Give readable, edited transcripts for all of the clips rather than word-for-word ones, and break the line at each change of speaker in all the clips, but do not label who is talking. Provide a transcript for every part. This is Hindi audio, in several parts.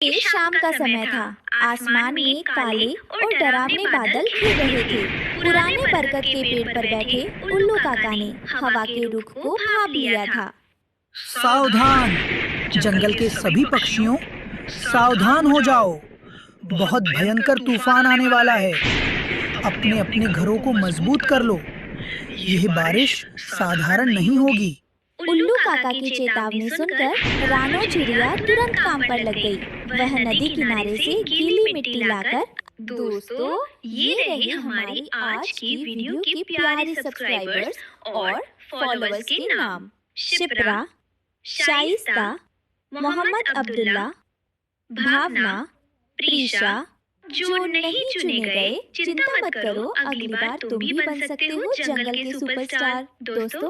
ये शाम का समय था। आसमान में काले और डरावने बादल घिर रहे थे। पुराने बरगद के पेड़ पर बैठे उल्लू काका ने हवा के रुख को भांप लिया था।
सावधान! जंगल के सभी पक्षियों, सावधान हो जाओ। बहुत भयंकर तूफान आने वाला है। अपने अपने घरों को मजबूत कर लो। यह बारिश साधारण नहीं होगी।
उल्लू काका की चेतावनी सुनकर रानो चिड़िया तुरंत काम पर लग गई। वह नदी किनारे से गीली मिट्टी लाकर, दोस्तों, ये रही हमारी आज की वीडियो की प्यारी सब्सक्राइबर्स और फॉलोअर्स के नाम। शिप्रा, शाइस्ता, मोहम्मद अब्दुल्ला, भावना, प्रीशा। जो नहीं चुने गए, चिंता मत करो, अगली बार तुम भी बन सकते हो जंगल के सुपरस्टार। दोस्तों,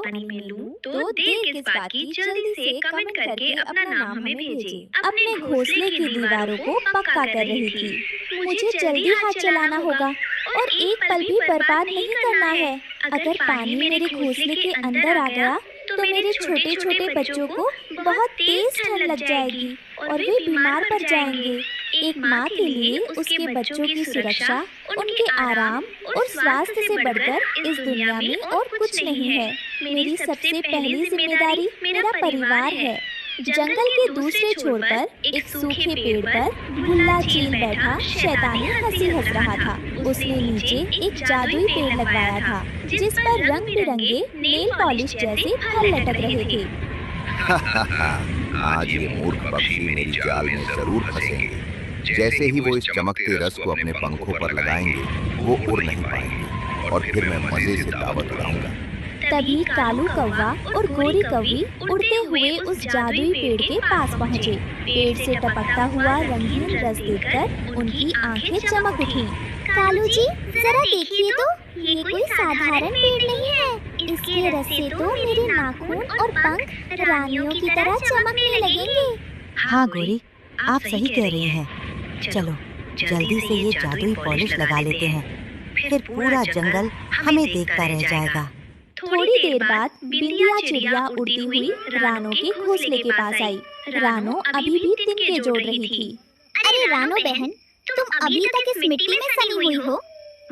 तो देर किस बात की, जल्दी से कमेंट करके अपना नाम हमें भेजें। अपने घोंसले की दीवारों को पक्का कर रही थी। मुझे जल्दी हाथ चलाना होगा और एक पल भी बर्बाद नहीं करना है। अगर पानी मेरे घोंसले के अंदर आ गया तो मेरे छोटे छोटे बच्चों को बहुत तेज ठंड लग जाएगी और वे बीमार पड़ जाएंगे। एक माँ के लिए उसके बच्चों की सुरक्षा, उनके आराम और स्वास्थ्य से बढ़कर इस दुनिया में और कुछ नहीं है। मेरी सबसे पहली जिम्मेदारी मेरा परिवार है। जंगल के दूसरे छोर पर एक सूखे पेड़ पर भुल्ला चील बैठा शैतानी हंसी हंस रहा था। उसने नीचे एक जादुई पेड़ लगवाया था जिस पर रंग बिरंगे नेल पॉलिश जैसे फल लटक रहे थे।
आज ये मूर्ख पक्षी मेरी जाल में जरूर फंसेंगे। जैसे ही वो इस चमकते रस को अपने पंखों पर लगाएंगे, वो उड़ नहीं पाएंगे और फिर मैं मजे से दावत उड़ाऊंगा।
तभी कालू कौवा और गोरी कौवी उड़ते हुए उस जादुई पेड़ के पास पहुँचे। पेड़ से टपकता हुआ रंगीन रस देखकर उनकी आंखें चमक उठी।
कालू जी, जरा देखिए तो, ये कोई साधारण पेड़ नहीं है। इसके रस से तो मेरे नाखून और पंख रानियों की तरह चमकने लगेंगे।
हाँ गोरी, आप सही कह रही हैं। चलो जल्दी से ये जादुई पॉलिश लगा लेते हैं, फिर पूरा जंगल हमें देखता रह जाएगा।
थोड़ी देर बाद बिंदिया चिड़िया उड़ती हुई रानो के घोंसले के पास आई। रानो अभी भी तिनके जोड़ रही थी।
अरे रानो बहन, तुम अभी तक इस मिट्टी में सनी हुई हो।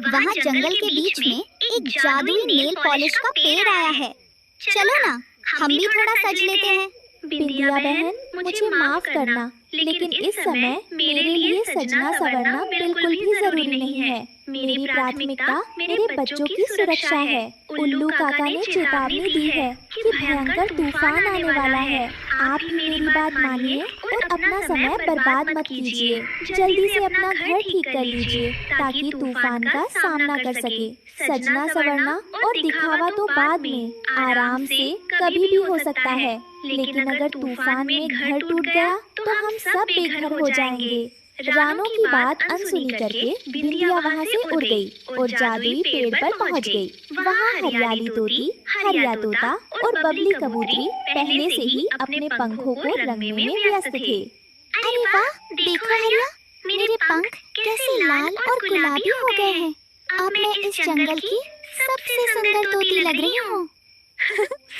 वहाँ जंगल के बीच में एक जादुई नेल पॉलिश का पेड़ आया है। चलो ना, हम भी थोड़ा सज लेते हैं।
बिंदिया बहन, मुझे माफ करना, लेकिन इस समय मेरे लिए सजना संवरना बिल्कुल भी जरूरी नहीं है। मेरी प्राथमिकता मेरे बच्चों की सुरक्षा है। उल्लू काका ने चेतावनी दी है कि भयंकर तूफान आने वाला है। आप मेरी बात मानिए और अपना समय बर्बाद मत कीजिए। जल्दी से अपना घर ठीक कर लीजिए ताकि तूफान का सामना कर सके। सजना संवरना और दिखावा तो बाद में, आराम से कभी भी हो सकता है, लेकिन अगर तूफान में घर टूट गया तो हम सब बेघर हो जाएंगे। रानो की बात अनसुनी करके बिंदिया वहाँ से उड़ गई और जादुई पेड़ पर पहुँच गई। वहाँ हरियाली तोती, हरिया तोता और बबली कबूतरी पहले से ही अपने पंखों को रंगने में व्यस्त थे।
अरे वाह, देखो हरिया, मेरे पंख कैसे लाल और गुलाबी हो गए हैं। अब मैं इस जंगल की सबसे सुंदर तोती लग रही हूँ।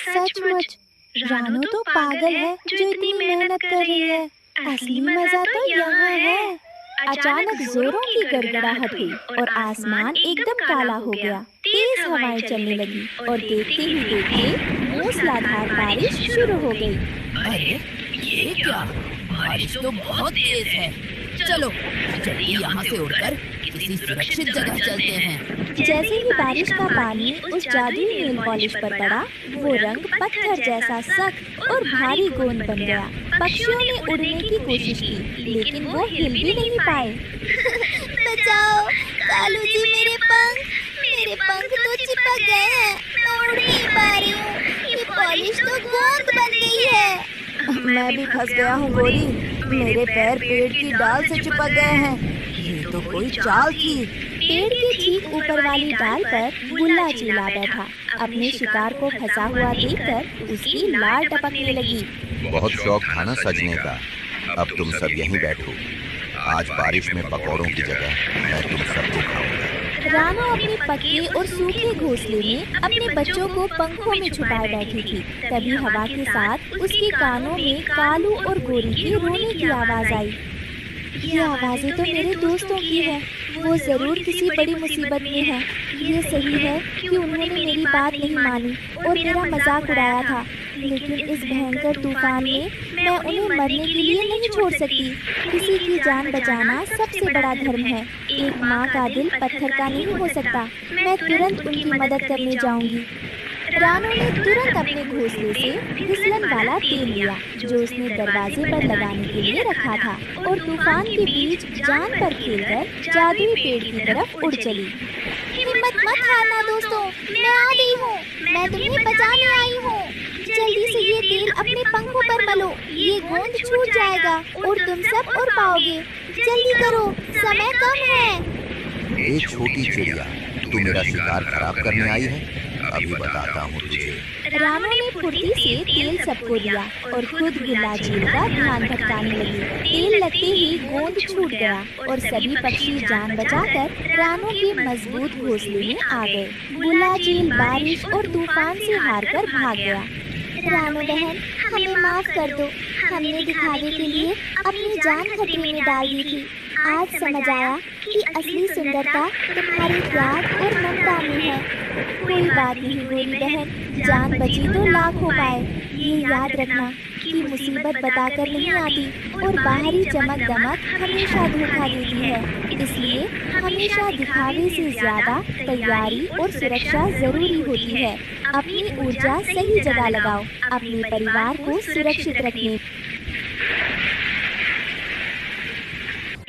सचमुच रानो तो पागल है जो इतनी मेहनत कर रही है। असली मजा तो यहाँ है। अचानक जोरों की गड़गड़ाहट हुई और आसमान एकदम काला हो गया। तेज हवाएं चलने लगी और देखते ही देखते मूसलाधार बारिश शुरू हो गई।
अरे ये क्या, बारिश तो बहुत तेज है। चलो जल्दी यहाँ से उड़कर किसी सुरक्षित जगह चलते हैं।
जैसे ही बारिश का पानी उस जादुई नेल पॉलिश पर पड़ा, वो रंग पत्थर जैसा सख्त और भारी गोंद बन गया। पक्षियों ने उड़ने की कोशिश की, लेकिन वो हिल भी नहीं पाए।
बचाओ कालू जी, मेरे पंख तो चिपक गए हैं। मैं उड़ नहीं पा रही हूँ। ये पॉलिश तो गोंद बन गई है।
मैं भी फंस गया हूँ गोरी, मेरे पैर पेड़ की डाल से चिपक गए हैं। ये तो कोई चाल थी।
पेड़ के ठीक ऊपर वाली डाल पर भुल्ला चिल्ला बैठा। अपने शिकार को फंसा हुआ देखकर उसकी लार टपकने लगी।
बहुत शौक था ना सजने का, अब तुम सब यहीं बैठो। आज बारिश में पकौड़ों की जगह मैं तुम सबको खाऊंगा।
रानो अपने पके और सूखे घोंसले में अपने बच्चों को पंखों में छुपाए बैठी थी। तभी हवा के साथ उसके कानों में कालू और गोरी की रोने की आवाज आई। ये आवाज़ें तो मेरे दोस्तों की हैं। वो ज़रूर किसी बड़ी मुसीबत में हैं। ये सही है कि उन्होंने मेरी बात नहीं मानी और मेरा मजाक उड़ाया था, लेकिन इस भयंकर तूफान में मैं उन्हें मरने के लिए नहीं छोड़ सकती। किसी की जान बचाना सबसे बड़ा धर्म है। एक माँ का दिल पत्थर का नहीं हो सकता। मैं तुरंत उनकी मदद करने जाऊंगी। रानू ने तुरंत अपने घोंसले से फिसलन वाला तेल लिया जो उसने दरवाजे पर लगाने के लिए रखा था और तूफान के बीच जान पर खेलकर जादुई पेड़ की तरफ उड़ चली।
हिम्मत मत हारना दोस्तों, मैं आ गई हूँ। मैं तुम्हें बचाने आई हूँ। जल्दी से ये तेल अपने पंखों पर मलो। ये गोंद छूट जाएगा और तुम सब उड़ पाओगे। जल्दी करो, समय कम है।
ए छोटी चिड़िया, तू मेरा शिकार खराब करने आई है? अभी बताता हूँ तुझे।
रानू ने फुर्ती से तेल सबको दिया और खुद गुल्ला झील का ध्यान भटकाने लगी। तेल लगते ही गोंद छूट गया और सभी पक्षी जान बचाकर रानू के मजबूत घोंसले में आ गए। गुल्ला झील बारिश और तूफान से हारकर भाग गया।
रानू बहन, हमें माफ कर दो। हमने दिखावे के लिए अपनी जान खतरे में डाल दी थी। आज समझ आया कि असली सुंदरता तुम्हारी त्याग और ममता में है।
कोई बात नहीं गोरी बहन, जान बची तो लाख हो पाए। ये याद रखना कि मुसीबत बताकर नहीं आती और बाहरी चमक दमक हमेशा धोखा देती है। इसलिए हमेशा दिखावे से ज्यादा तैयारी और सुरक्षा जरूरी होती है। अपनी ऊर्जा सही जगह लगाओ, अपने परिवार को सुरक्षित रखने।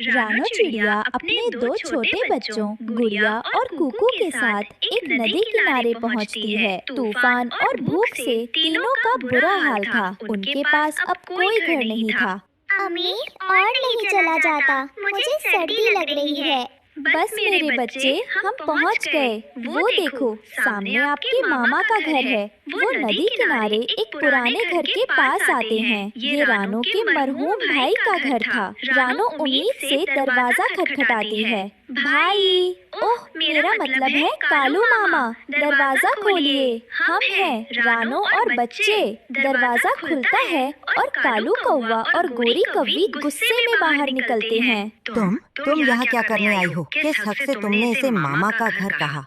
रानू चिड़िया अपने दो छोटे बच्चों गुड़िया और कुकू के साथ एक नदी किनारे पहुंचती है। तूफान और भूख से तीनों का बुरा हाल था। उनके पास अब कोई घर नहीं था।
अम्मी, और नहीं चला जाता, मुझे सर्दी लग रही है।
बस मेरे बच्चे, हम पहुंच गए। वो देखो, सामने आपके मामा का घर है। वो नदी किनारे एक पुराने घर के पास आते हैं। ये रानू के मरहूम भाई का घर था। रानू उम्मीद से दरवाजा खटखटाती है। भाई, ओह मेरा मतलब है कालू मामा, दरवाजा खोलिए, हम हैं रानू और बच्चे। दरवाजा खुलता है और कालू कौवा और गोरी कौवी गुस्से में बाहर निकलते हैं।
तुम यहाँ क्या करने आई हो? किस हक से तुमने इसे मामा का घर कहा?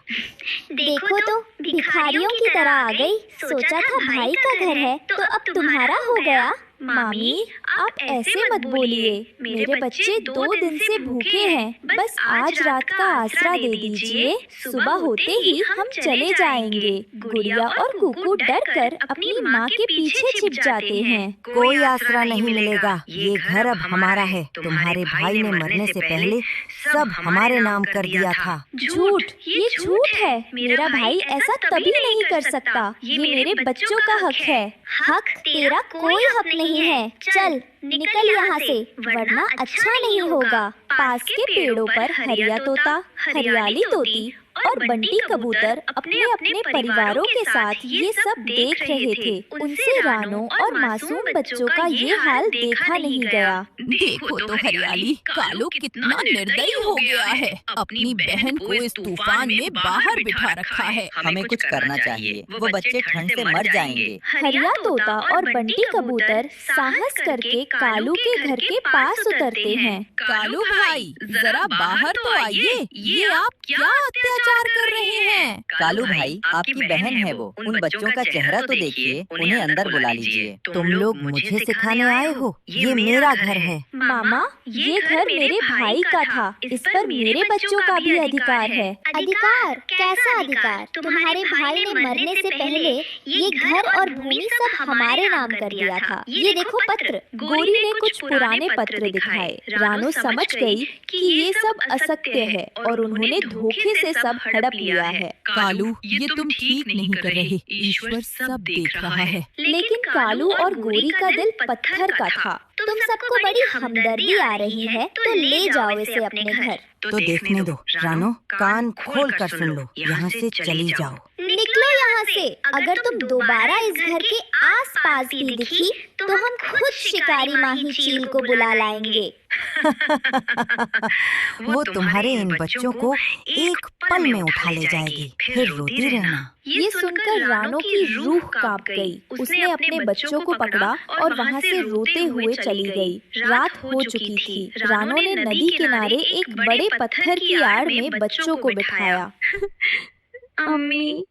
देखो तो, भिखारियों की तरह आ गई। सोचा था भाई का घर है तो अब तुम्हारा हो गया।
मामी, आप ऐसे मत बोलिए। मेरे बच्चे 2 दिन से भूखे हैं। बस आज रात का आसरा दे दीजिए। सुबह होते ही हम चले जाएंगे। गुड़िया और कुकू डरकर अपनी माँ के पीछे छिप जाते हैं।
कोई आसरा नहीं मिलेगा। ये घर अब हमारा है। तुम्हारे भाई ने मरने से पहले सब हमारे नाम कर दिया था।
झूठ, ये झूठ है। मेरा भाई ऐसा कभी नहीं कर सकता। ये मेरे बच्चों का हक है।
हक तेरा कोई हक नहीं है। चल निकल यहाँ से, वरना अच्छा नहीं होगा।
पास के पेड़ों पर हरिया तोता, हरियाली तोती और बंटी कबूतर अपने अपने परिवारों के साथ ये सब देख रहे थे। उनसे रानू और मासूम बच्चों का ये हाल देखा नहीं गया।
देखो तो हरियाली, कालू कितना निर्दयी हो गया है। अपनी बहन को इस तूफान में बाहर बिठा रखा है।
हमें कुछ करना चाहिए, वो बच्चे ठंड से मर जाएंगे।
हरिया तोता और बंटी कबूतर साहस करके कालू के घर के पास उतरते हैं।
कालू भाई, जरा बाहर तो आइए। ये आप क्या अत्याचार कर रहे हैं?
कालू भाई, आपकी बहन है वो। उन बच्चों का चेहरा तो देखिए। उन्हें अंदर बुला लीजिए।
तुम लोग मुझे सिखाने आए हो? ये मेरा घर है।
मामा, ये घर मेरे भाई का था। इस पर मेरे बच्चों का भी अधिकार है।
अधिकार? कैसा अधिकार? तुम्हारे भाई ने मरने से पहले ये घर और भूमि सब हमारे नाम कर दिया था। ये देखो पत्र।
गोरी ने कुछ पुराने पत्र दिखाए। रानू समझ गई कि ये सब असत्य है और उन्होंने धोखे से सब हड़प लिया है।
कालू, ये तुम ठीक नहीं कर रहे। ईश्वर सब देख रहा है।
लेकिन कालू और गोरी का दिल पत्थर का था।
तुम सबको बड़ी हमदर्दी आ रही है तो ले जाओ इसे अपने घर।
तो देखने दो रानो, कान खोल कर सुन लो, यहाँ से चली जाओ।
निकलो यहाँ से। अगर तुम दोबारा इस घर के आसपास भी दिखी तो हम खुद शिकारी माही चील को बुला लाएंगे।
वो तुम्हारे इन बच्चों को एक पल में उठा ले जाएगी, फिर रोती रहना।
ये सुनकर रानो की रूह कांप गई। उसने अपने बच्चों को पकड़ा और वहाँ से रोते हुए चली गई। रात हो चुकी थी। रानो ने नदी किनारे एक बड़े पत्थर की आड़ में बच्चों को बिठाया।
अम्मी,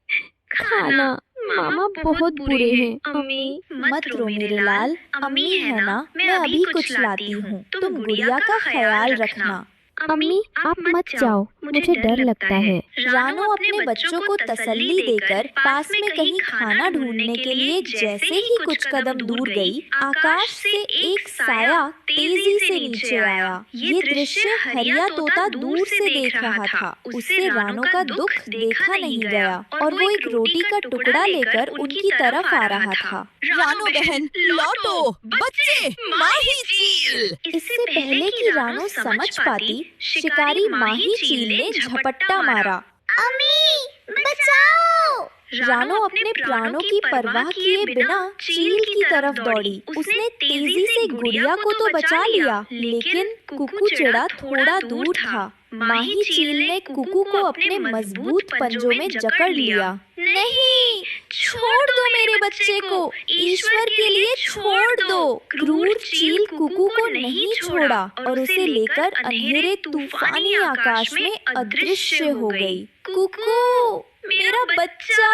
खाना, मामा बहुत बुरे हैं। अम्मी,
मत रो मेरे लाल, अम्मी है ना, मैं अभी कुछ लाती हूँ। तुम गुड़िया का ख्याल रखना।
अम्मी, आप मत जाओ, मुझे डर लगता है।
रानो अपने बच्चों को तसल्ली देकर पास में कहीं खाना ढूंढने के लिए जैसे ही कुछ कदम दूर गई, आकाश से एक साया तेजी से नीचे आया। ये दृश्य हरिया तोता दूर से देख रहा था। उससे रानो का दुख देखा नहीं गया और वो एक रोटी का टुकड़ा लेकर उनकी तरफ आ रहा था।
रानो बहन, लौटो, बच्चे, माही चील।
इससे पहले कि रानो समझ पाती, शिकारी माही चील ने झपट्टा मारा।
अम्मी, बचाओ!
रानो अपने प्राणों की परवाह किए बिना चील की तरफ दौड़ी। उसने तेजी से गुड़िया को तो बचा लिया, लेकिन कुकू चिड़ा थोड़ा दूर था। माही चील ने कुकू को अपने मजबूत पंजों में जकड़ लिया। नहीं, छोड़ दो मेरे बच्चे को, ईश्वर के लिए छोड़ दो। क्रूर चील कुकू को नहीं छोड़ा और उसे लेकर अंधेरे तूफानी आकाश में अदृश्य हो गई। कुकू, मेरा बच्चा,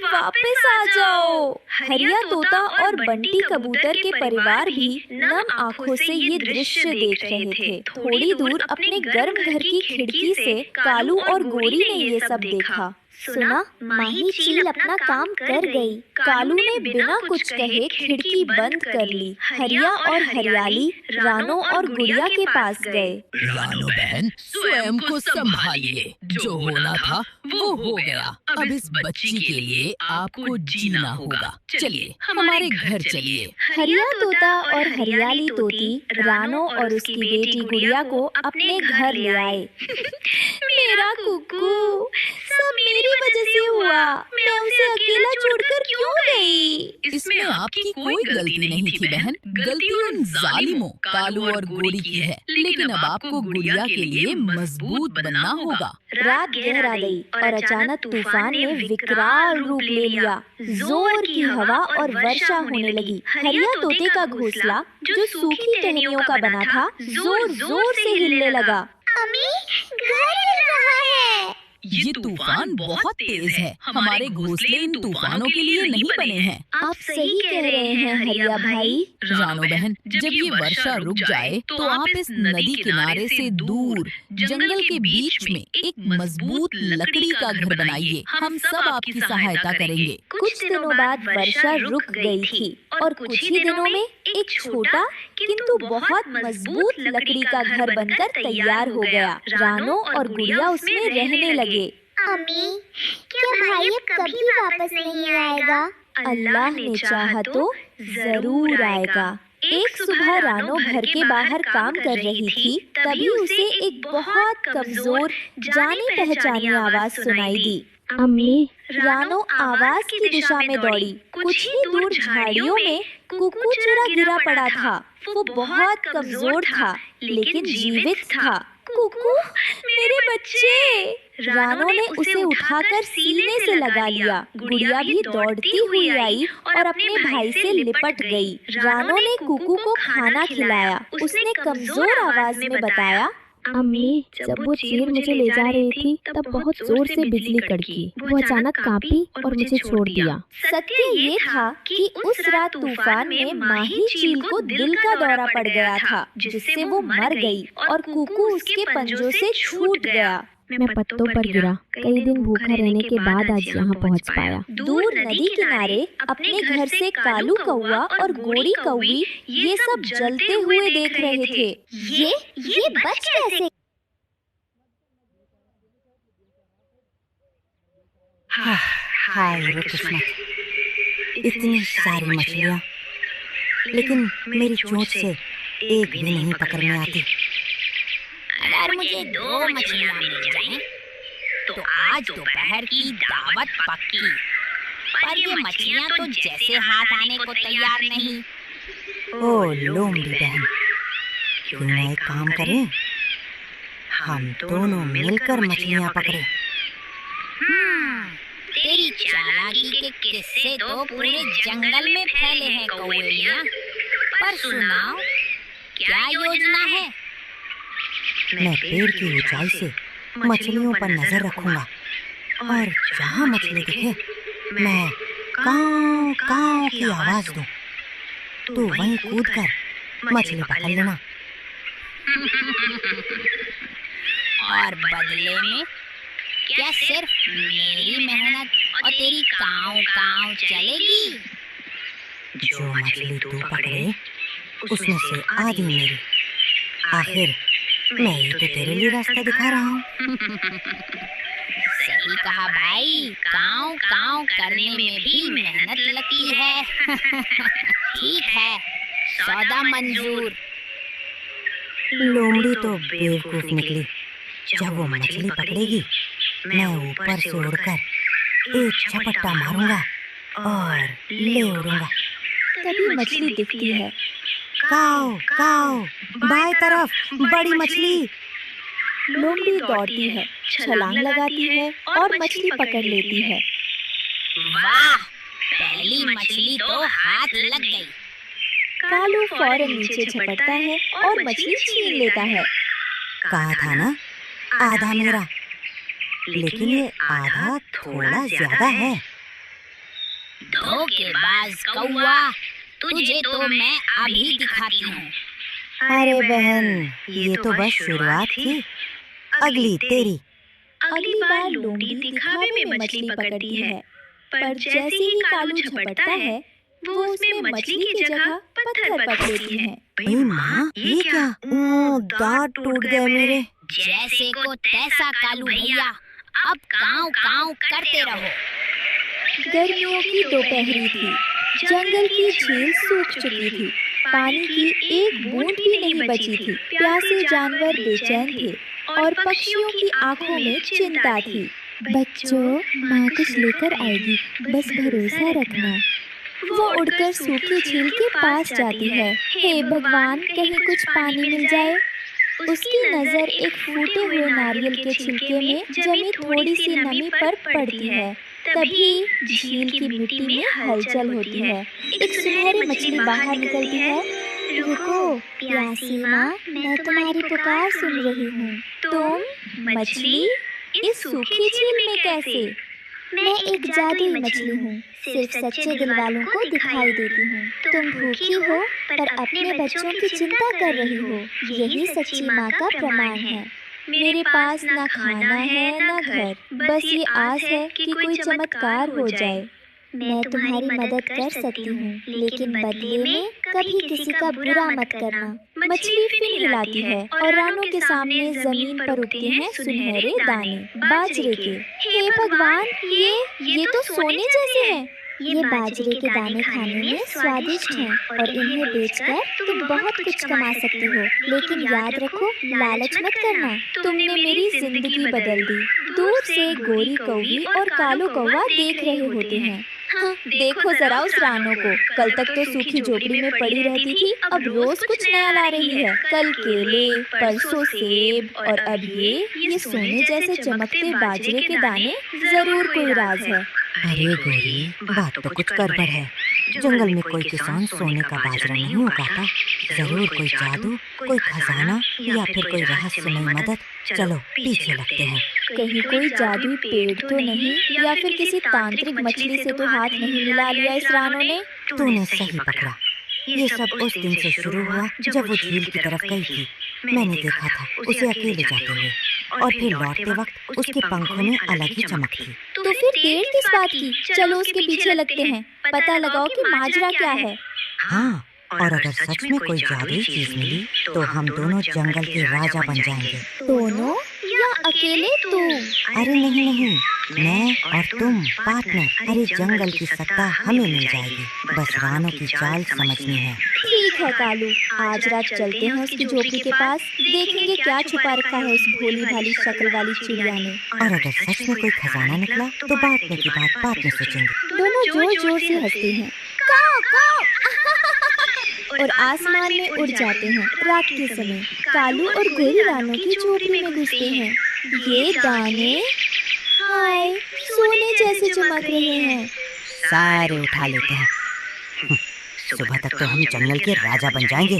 वापस आ जाओ। हरिया तोता और बंटी कबूतर के परिवार भी नम आंखों से ये दृश्य देख रहे थे। थोड़ी दूर अपने गर्म घर की खिड़की से कालू और गोरी ने ये सब देखा।
सुना, माही चील अपना काम कर गई।
कालू ने बिना कुछ कहे खिड़की बंद कर ली। हरिया और हरियाली रानो और गुड़िया के पास गए।
रानो बहन, स्वयं को संभालिए, जो होना था वो हो गया। अब इस बच्ची के लिए आपको जीना होगा। चलिए, हमारे घर चलिए।
हरिया तोता और हरियाली तोती रानो और उसकी बेटी गुड़िया को अपने घर ले आए। मेरा कुकू, सब मेरी वजह से हुआ। मैं उसे अकेला छोड़कर क्यों गई?
इसमें आपकी कोई गलती नहीं थी बहन। गलती उन जालिमों कालू और गोरी की है। लेकिन अब आपको गुड़िया के लिए मजबूत बनना होगा।
रात गहरा गई और अचानक तूफान ने विकराल रूप ले लिया। जोर की हवा और वर्षा होने लगी। हरिया तोते का घोंसला, जो सूखी टहनियों का बना था, जोर जोर से हिलने लगा।
अम्मी, घर हिल रहा है।
ये तूफान बहुत तेज है। हमारे घोंसले इन तूफानों के लिए नहीं बने हैं।
आप सही कह रहे हैं हरिया भाई।
रानो बहन, जब ये वर्षा रुक जाए तो आप इस नदी किनारे से दूर जंगल के बीच में एक मजबूत लकड़ी का घर बनाइए। हम सब आपकी सहायता करेंगे।
कुछ दिनों बाद वर्षा रुक गई थी और कुछ ही दिनों में एक छोटा किंतु बहुत मजबूत लकड़ी का घर बनकर तैयार हो गया। रानो और गुड़िया उसमें रहने लगे।
अम्मी, क्या भाई अब कभी वापस नहीं आएगा?
अल्लाह ने चाहा तो जरूर आएगा। एक सुबह रानो घर के बाहर काम कर रही थी, तभी उसे एक बहुत कमजोर जानी पहचानी आवाज सुनाई दी।
अम्मी,
रानो आवाज की दिशा में दौड़ी। कुछ ही दूर झाड़ियों में कुकू चिड़ा गिरा पड़ा था। वो बहुत कमजोर था लेकिन जीवित था। कुकू, मेरे बच्चे! रानो ने उसे उठाकर सीने से लगा लिया। गुड़िया भी दौड़ती हुई आई और अपने भाई से लिपट गई। रानो ने कुकू को खाना खिलाया। उसने कमजोर आवाज में बताया,
अम्मी, जब वो चील मुझे ले जा रही थी तब बहुत जोर से बिजली कड़की। वो अचानक कांपी और मुझे छोड़ दिया।
सत्य ये था कि उस रात तूफान में माही चील को दिल का दौरा पड़ गया था, जिससे वो मर गई और कुकू उसके पंजों से छूट गया।
मैं पत्तों पर गिरा। कई दिन भूखा रहने के बाद आज यहाँ पहुँच पाया।
दूर नदी किनारे अपने घर से कालू कौआ और गोरी कौवी ये सब जलते हुए देख रहे थे।
ये बच कैसे?
हाय रे किस्मत, इतनी सारी मछलियाँ, लेकिन मेरी चोंच से एक भी नहीं पकड़ में आती।
अगर मुझे 2 मछलियाँ मिल जाएं, तो आज दोपहर की दावत पक्की। पर ये मछलियाँ तो जैसे हाथ आने को तैयार नहीं।
ओ लोमड़ी बहन, क्यों ना एक काम करें, हम दोनों मिलकर मछलियाँ पकड़े।
तेरी चालाकी के किस्से तो पूरे जंगल में फैले हैं कौवे मियां। पर सुनाओ, क्या योजना है?
मैं पेड़ की ऊंचाई से मछलियों पर नजर रखूंगा और जहाँ मछली दिखे मैं काव काव की आवाज दूं, तो वहीं कूदकर मछली पकड़ लेना।
और बदले में क्या सिर्फ मेरी मेहनत और तेरी काव काव चलेगी?
जो मछली तू पकड़े उसमें से आधी मेरी। आखिर मैं ही तो तेरे लिए रास्ता दिखा रहा हूँ।
सही कहा भाई, काव काव करने में भी मेहनत लगती है। ठीक है, सौदा मंजूर।
लोमड़ी तो बेवकूफ निकली। जब वो मछली पकड़ेगी मैं ऊपर से उड़कर एक झपट्टा मारूंगा और ले उड़ूंगा।
तभी मछली दिखती है।
काव काव, बाएं तरफ बड़ी मछली।
लोमड़ी दौड़ती है, छलांग लगाती है और मछली पकड़ लेती है।
वाह, पहली मछली तो हाथ लग गई।
कालू फौरन नीचे झपटता है और मछली छीन लेता है।
कहा था ना आधा मेरा, लेकिन ये आधा थोड़ा ज्यादा है।
धोखेबाज कौवा, तुझे तो मैं अभी दिखाती हूँ।
अरे बहन, ये तो बस शुरुआत थी, अगली तेरी।
अगली बार लोमड़ी दिखावे में मछली पकड़ती है, पर जैसे ही कालू झपटता है वो उसमें मछली की जगह पत्थर पकड़ लेती है।
अरे माँ, ये क्या? दांत टूट गए मेरे।
जैसे को तैसा कालू भैया, अब काव काव करते रहो।
गर्मियों की दोपहरी थी, जंगल की झील सूख चुकी थी, पानी की एक बूंद भी नहीं बची थी। प्यासे जानवर बेचैन थे और पक्षियों की आंखों में चिंता थी। बच्चों, माँ कुछ लेकर आएगी, बस भरोसा रखना। वो उड़कर सूखी झील के पास जाती है। हे भगवान, कहीं कुछ पानी मिल जाए। उसकी नजर एक फूटे हुए नारियल के छिलके में जमी थोड़ी सी नमी पर पड़ती है। तभी झील की मिट्टी में हलचल होती है। एक सुनहरी मछली बाहर निकलती है। रुको प्यासी माँ, मैं तुम्हारी पुकार सुन रही हूँ। तुम मछली इस सूखी झील में कैसे? मैं एक जादुई मछली हूँ, सिर्फ सच्चे दिल वालों को दिखाई देती हूँ। तुम भूखी हो पर अपने बच्चों की चिंता कर रही हो, यही सच्ची माँ का प्रमाण है। मेरे पास ना खाना है ना घर, बस ये आस है कि कोई चमत्कार हो जाए। मैं तुम्हारी मदद कर सकती हूँ, लेकिन बदले में कभी किसी का बुरा मत करना। मछली फिर हिलाती है और रानों के सामने जमीन पर उगते हैं सुनहरे दाने बाजरे के। हे भगवान, ये तो सोने जैसे हैं। ये बाजरे के दाने खाने में स्वादिष्ट हैं और इन्हें बेचकर तुम बहुत कुछ कमा सकती हो। लेकिन याद रखो, लालच मत करना। तुमने मेरी जिंदगी बदल दी। दूर से गोरी कौवी और कालो कौवा देख रहे होते हैं। हाँ, देखो जरा उस रानो को। कल तक तो सूखी झोपड़ी में पड़ी रहती थी, अब रोज कुछ नया ला रही है। कल केले, परसों सेब और अब ये सोने जैसे चमकते बाजरे के दाने। जरूर कोई राज है।
अरे गोरी, बात तो कुछ गड़बड़ है। जंगल में कोई किसान सोने का बाजरा नहीं उगाता। जरूर कोई जादू, कोई खजाना या फिर कोई रहस्यमय मदद। चलो पीछे लगते हैं।
कहीं कोई जादुई पेड़ तो नहीं, या फिर किसी तांत्रिक मछली से तो हाथ नहीं मिला लिया इस रानो ने?
तूने सही पकड़ा। ये सब उस दिन से शुरू हुआ जब वो झील की तरफ गई थी। मैंने देखा था उसे अकेले जाते हुए, और फिर लौटते वक्त उसके पंखों में अलग ही चमक थी।
तो फिर देर किस बात की? चलो उसके पीछे लगते हैं, पता लगाओ कि माजरा क्या है।
हाँ, और अगर सच में कोई जादुई चीज मिली तो हम दोनों जंगल के राजा बन जाएंगे।
दोनों या अकेले तू।
अरे नहीं नहीं, मैं और तुम पार्टनर। अरे जंगल की सत्ता हमें मिल जाएगी, बस रानो की चाल समझनी है।
ठीक है कालू, आज रात चलते हैं उसकी झोपड़ी के पास, देखेंगे क्या छुपा रखा है उस भोली भाली शक्ल वाली चिड़िया ने।
और अगर सच में कोई खजाना निकला तो बांटने की बात बाद में सोचेंगे।
दोनों जोर जोर से हंसते हैं काऊ काऊ और आसमान में उड़ जाते हैं। रात के समय कालू और गोरी रानो की झोपड़ी में घुसते हैं। ये दाने हाय सोने जैसे चमक रहे हैं।
सारे उठा लेते हैं। सुबह तक तो हम जंगल के राजा बन जाएंगे।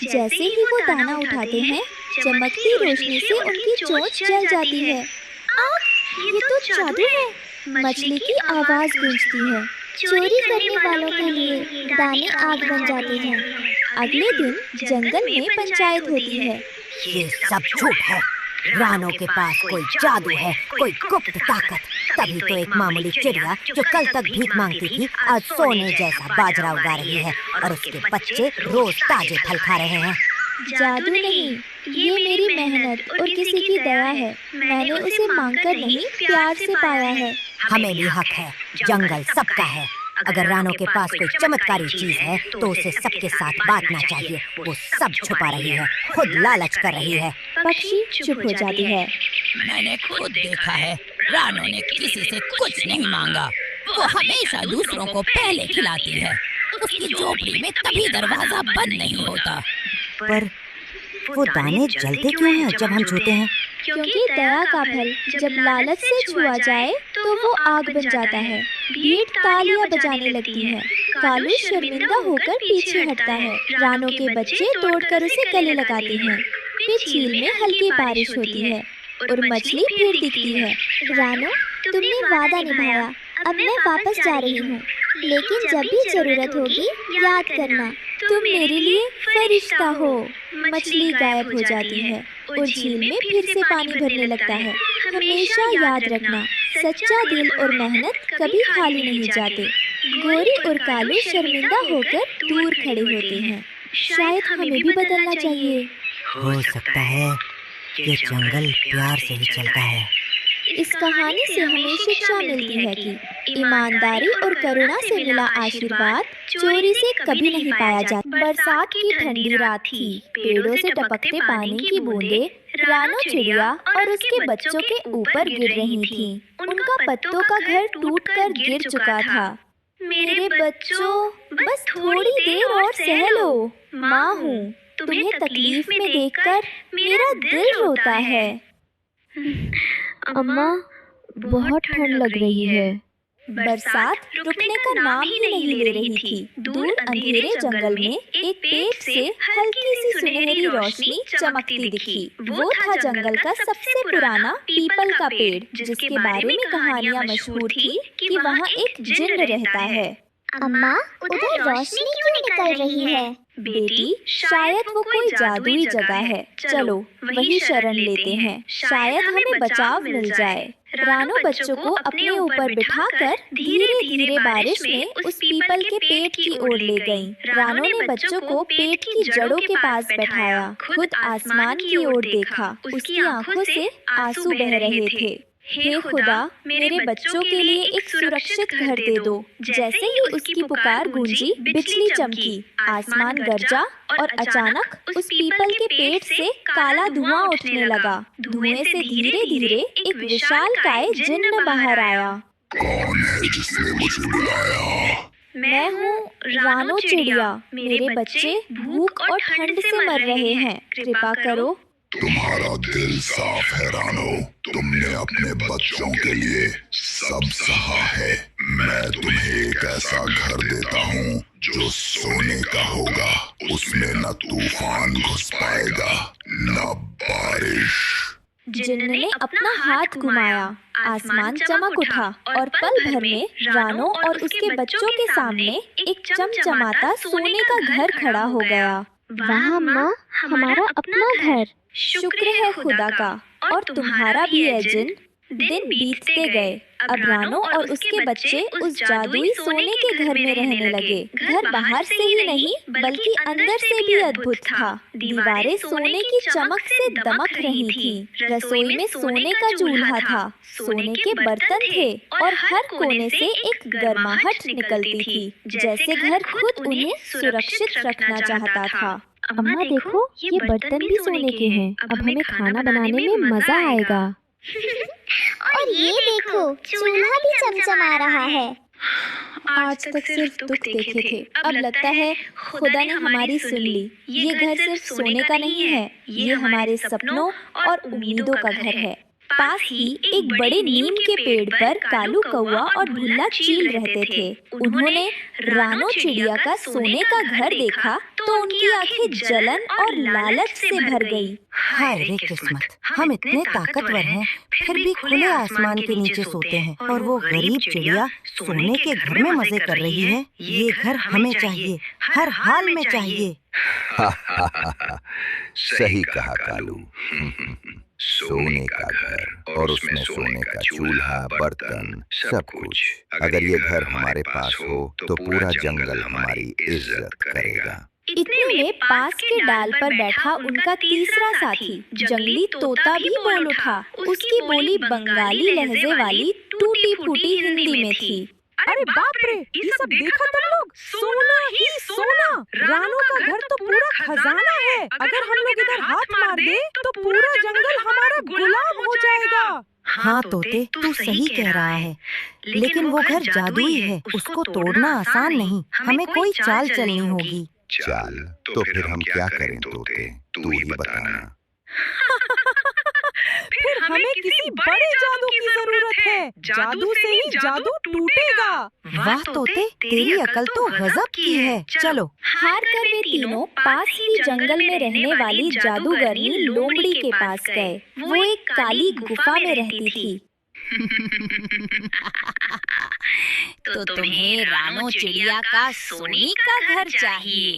जैसे ही वो दाना उठाते हैं, चमकती रोशनी से उनकी चोंच जल जाती है। ये तो जादू है। मछली की आवाज गूंजती है। चोरी करने वालों के लिए दाने आग बन जाते हैं। अगले दिन जंगल में पंचायत होती है।
ये सब झूठ है। रानो के पास कोई जादू है, कोई गुप्त ताकत। तभी तो एक मामूली चिड़िया जो कल तक भीख मांगती थी, आज सोने जैसा बाजरा उगा रही है और उसके बच्चे रोज ताजे फल खा रहे हैं।
जादू नहीं, ये मेरी मेहनत और किसी की दया है। मैंने उसे मांगकर नहीं, प्यार से पाया है।
हमें भी हक है। जंगल सबका है। अगर रानो के पास कोई चमत्कारी चीज है तो उसे सबके साथ बांटना चाहिए। वो सब छुपा रही है, खुद लालच कर रही है।
पक्षी चुप हो जाती है।
मैंने खुद देखा है, रानो ने किसी से कुछ नहीं मांगा। वो हमेशा दूसरों को पहले खिलाती है। उसकी झोपड़ी में तभी दरवाजा बंद नहीं होता।
पर वो दाने जलते क्यों हैं जब हम छूते हैं?
क्योंकि दया का फल जब लालच से छुआ जाए तो वो आग बन जाता है। भीड़ तालियां बजाने लगती है। कालू शर्मिंदा होकर पीछे हटता है। रानो के बच्चे दौड़कर उसे गले लगाते हैं। फिर झील में हल्की बारिश होती है और मछली फिर दिखती है। रानो, तुमने वादा निभाया। अब मैं वापस जा रही हूँ, लेकिन जब भी जरूरत होगी याद करना, तुम मेरे लिए फरिश्ता हो। मछली गायब हो जाती है और झील में फिर से पानी भरने लगता है। हमेशा याद रखना, सच्चा दिल और मेहनत कभी खाली नहीं जाते। गोरी और कालू शर्मिंदा होकर दूर खड़े होते हैं। शायद हमें भी बदलना चाहिए।
हो सकता है ये जंगल प्यार से ही चलता है।
इस कहानी से हमें शिक्षा मिलती है कि ईमानदारी और करुणा से मिला आशीर्वाद चोरी से कभी नहीं पाया जाता। बरसात की ठंडी रात थी। पेड़ों से टपकते पानी की बूंदें रानो चिड़िया और उसके बच्चों के ऊपर गिर रही थीं। उनका पत्तों का घर टूटकर गिर चुका था। मेरे बच्चों, बस थोड़ी देर और सह लो। माँ हूँ, तुम्हें तकलीफ में देखकर मेरा दिल रोता है।
अम्मा, बहुत ठंड लग रही है।
बरसात रुकने का नाम ही नहीं ले रही थी। दूर अंधेरे जंगल में एक पेड़ से हल्की सी सुनहरी रोशनी चमकती दिखी। वो था जंगल का सबसे पुराना पीपल का पेड़, जिसके बारे में कहानियाँ मशहूर थी कि वहाँ एक जिन्न रहता है।
अम्मा, उधर रोशनी क्यों निकल रही है?
बेटी, शायद वो कोई जादुई जगह है। चलो वही शरण लेते हैं, शायद हमें बचाव मिल जाए। रानो बच्चों को अपने ऊपर बिठाकर धीरे धीरे बारिश में उस पीपल के पेड़ की ओर ले गईं। रानो ने बच्चों को पेड़ की जड़ों के पास बैठाया, खुद आसमान की ओर देखा। उसकी आंखों से आंसू बह रहे थे। हे खुदा, मेरे बच्चों के लिए एक सुरक्षित घर दे दो। जैसे ही उसकी पुकार गूंजी, बिजली चमकी, आसमान गरजा और अचानक उस पीपल के पेड़ से काला धुआं उठने लगा। धुएं से धीरे धीरे एक विशालकाय जिन्न बाहर आया।
कौन है जिसने मुझे बुलाया?
मैं हूँ रानो चिड़िया। मेरे बच्चे भूख और ठंड से मर रहे हैं, कृपा करो।
तुम्हारा दिल साफ है रानो। तुमने अपने बच्चों के लिए सब सहा है। मैं तुम्हें एक ऐसा घर देता हूँ जो सोने का होगा। उसमें न तूफान घुस पाएगा, न बारिश।
जिन्न ने अपना हाथ घुमाया, आसमान चमक उठा और पल भर में रानो और उसके बच्चों के सामने एक चमचमाता सोने का घर खड़ा हो गया।
वाह माँ, हमारा अपना घर।
शुक्र है खुदा का, और तुम्हारा भी है जिन्न। दिन बीतते गए, अब रानो और उसके बच्चे उस जादुई सोने के घर में रहने लगे। घर बाहर से ही नहीं बल्कि अंदर से भी अद्भुत था। दीवारें सोने की चमक से दमक रही थी। रसोई में सोने का चूल्हा था, सोने के बर्तन थे और हर कोने से एक गर्माहट निकलती थी, जैसे घर खुद उन्हें सुरक्षित रखना चाहता था।
अम्मा देखो, ये बर्तन भी सोने के हैं। अब हमें खाना बनाने में मजा आएगा।
और ये देखो, चूल्हा भी चमचमा रहा है।
आज तक सिर्फ दुख देखे थे, अब लगता है खुदा ने हमारी सुन ली। ये घर सिर्फ सोने का नहीं है, ये हमारे सपनों और उम्मीदों का घर है। पास ही एक बड़े नीम के पेड़ पर कालू कौवा और भुल्ला चील रहते थे। उन्होंने रानो चिड़िया का सोने का घर देखा तो उनकी आंखें जलन और लालच से भर गई।
हाय रे किस्मत, हम इतने ताकतवर हैं, फिर भी खुले आसमान के नीचे सोते हैं और वो गरीब चिड़िया सोने के घर में मजे कर रही है। ये घर हमें चाहिए, हर हाल में चाहिए।
सही कहा कालू। सोने का घर और उसमें सोने का चूल्हा, बर्तन, सब कुछ। अगर ये घर हमारे पास हो तो पूरा जंगल हमारी इज्जत करेगा।
इतने में पास के डाल पर बैठा उनका तीसरा साथी जंगली तोता भी बोल उठा। उसकी बोली बंगाली लहजे वाली टूटी फूटी हिंदी में थी।
अरे बाप रे, ये सब देखा तुम लोग? सोना ही सोना। रानो का घर तो पूरा खजाना है। अगर हम लोग इधर हाथ मार दे तो पूरा जंगल हमारा गुलाम हो जाएगा।
हाँ तोते, तू सही कह रहा है, लेकिन वो घर जादुई है, उसको तोड़ना आसान नहीं। हमें कोई चाल चलनी होगी।
चाल? तो फिर हम क्या करें तोते, तू ही बताना।
फिर हमें किसी बड़े जादू की जरूरत है। जादू से ही जादू टूटेगा।
वाह तोते, तेरी अकल तो गजब की है। चलो।
हार कर वे तीनों पास ही जंगल में रहने वाली जादूगरनी लोमड़ी के पास गए। वो एक काली गुफा में रहती थी।
तो तुम्हें रानो चिड़िया का सोने का घर चाहिए,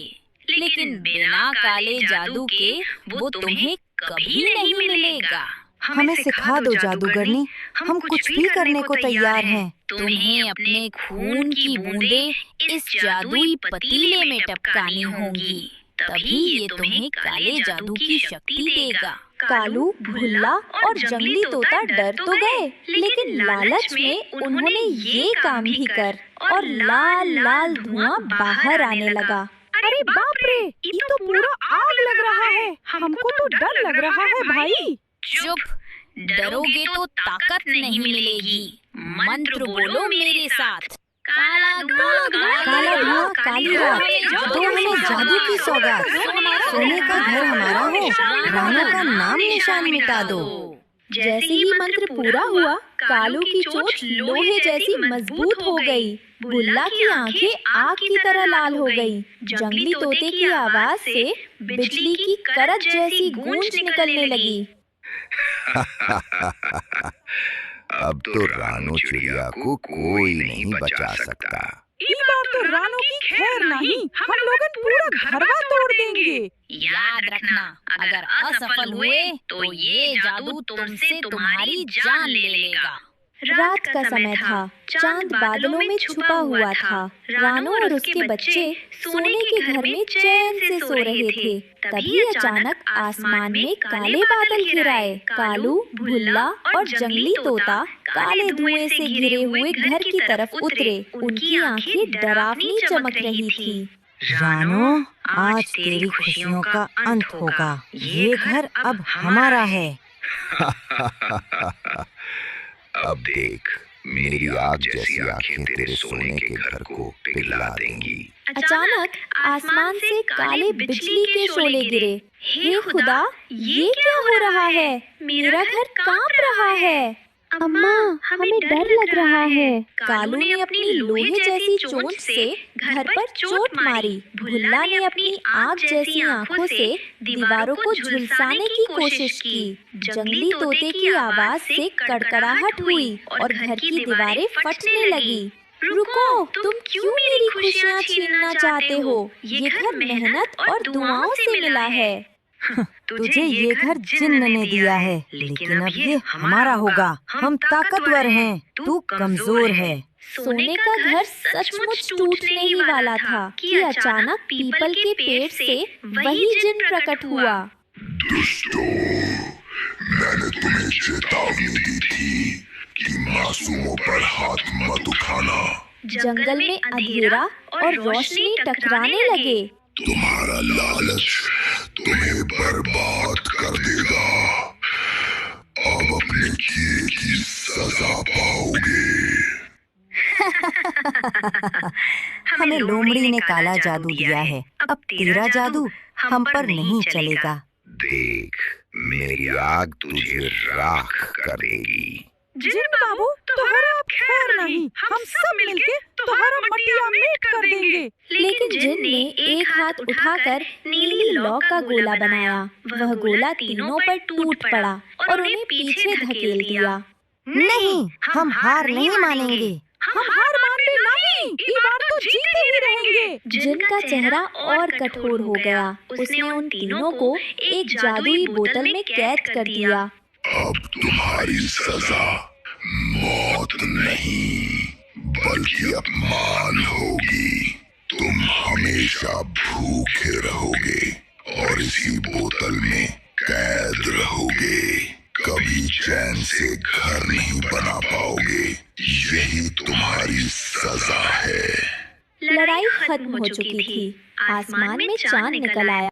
लेकिन बिना काले जादू के वो तुम्हें कभी नहीं मिलेगा।
हमें सिखा दो जादूगरनी, हम कुछ भी करने को तैयार हैं।
तुम्हें अपने खून की बूंदें इस जादुई पतीले में टपकानी होंगी, तभी ये तुम्हें काले जादू की शक्ति देगा।
कालू, भुल्ला और जंगली तोता डर तो गए, लेकिन लालच में उन्होंने ये काम भी कर और लाल लाल धुआं बाहर आने लगा।
अरे बाप रे, ये तो पूरा आग लग रहा है। हमको तो डर लग रहा है भाई।
चुप, डरोगे तो ताकत नहीं मिलेगी। मंत्र बोलो मेरे साथ। काला धुआं,
काला धुआं, काली रात, दो हमें जादू की सौगात। सोने का घर हमारा हो, रानो का नाम निशान मिटा दो।
जैसे ही मंत्र पूरा हुआ, कालू की चोंच लोहे जैसी मजबूत हो गई। भुल्ला की आंखें आग की तरह लाल हो गई। जंगली तोते की आवाज से बिजली की करज जैसी गूंज निकलने लगी।
अब तो रानो चिड़िया को कोई नहीं बचा सकता।
इस बार तो रानो की खैर नहीं, हम लोग पूरा घरवा तोड़ देंगे।
याद रखना, अगर असफल हुए तो ये जादू तुमसे तुम्हारी जान ले लेगा।
रात का समय था, चांद बादलों में छुपा हुआ था। रानो और उसके बच्चे सोने के घर में चैन से सो रहे थे। तभी अचानक आसमान में काले बादल घिर आए। कालू, भुल्ला और जंगली तोता काले धुएं से घिरे हुए घर की तरफ उतरे। उनकी आंखें डरावनी चमक रही थी।
रानो, आज तेरी खुशियों का अंत होगा। ये घर अब हमारा है।
अब देख, मेरी आग जैसी आंखें तेरे सोने के घर को पिघला देंगी।
अचानक आसमान से काले बिजली के शोले गिरे। हे खुदा, ये क्या हो रहा है? मेरा घर कांप रहा है।
अम्मा, हमें डर लग रहा है।
कालू ने अपनी लोहे जैसी चोंच से घर पर चोट मारी। भुल्ला ने अपनी आग जैसी आंखों से दीवारों को झुलसाने की कोशिश की। जंगली तोते की आवाज से कड़कड़ाहट हुई और घर की दीवारें फटने लगी। रुको, तुम क्यों मेरी खुशियाँ छीनना चाहते हो? ये घर मेहनत और दुआओं से मिला है।
तुझे ये घर जिन्न ने दिया है, लेकिन अब ये हमारा होगा। हम ताकतवर हैं, तू कमजोर है।
सोने का घर सचमुच टूटने ही वाला था कि अचानक पीपल के पेड़ से वही जिन्न प्रकट हुआ।
दुष्टों, मैंने तुम्हें चेतावनी दी थी कि मासूमों पर हाथ मत उठाना।
जंगल में अंधेरा और रोशनी टकराने लगे।
तुम्हारा लालच तुम्हें बर्बाद कर देगा। अब अपने किए की सजा पाओगे।
हमें लोमड़ी ने काला जादू दिया है, अब तेरा जादू हम पर नहीं चलेगा।
देख, मेरी आग तुझे राख कर देगी।
जिन बाबू, तुम्हारा अब खैर नहीं, हम सब मिलके तुम्हारा मटिया मीट कर देंगे।
लेकिन जिन ने एक हाथ उठाकर नीली लौ का गोला बनाया। वह गोला तीनों पर टूट पड़ा और उन्हें पीछे धकेल दिया।
नहीं, हम हार नहीं मानेंगे।
हम हार मानते नहीं, इस बार तो जीते ही रहेंगे।
जिन का चेहरा और कठोर हो गया। उसने उन तीनों को एक जादुई बोतल में कैद कर दिया।
अब तुम्हारी सजा मौत नहीं, बल्कि अपमान होगी। तुम हमेशा भूखे रहोगे और इसी बोतल में कैद रहोगे। कभी चैन से घर नहीं बना पाओगे। यही तुम्हारी सजा है।
लड़ाई खत्म हो चुकी थी। आसमान में चांद निकल आया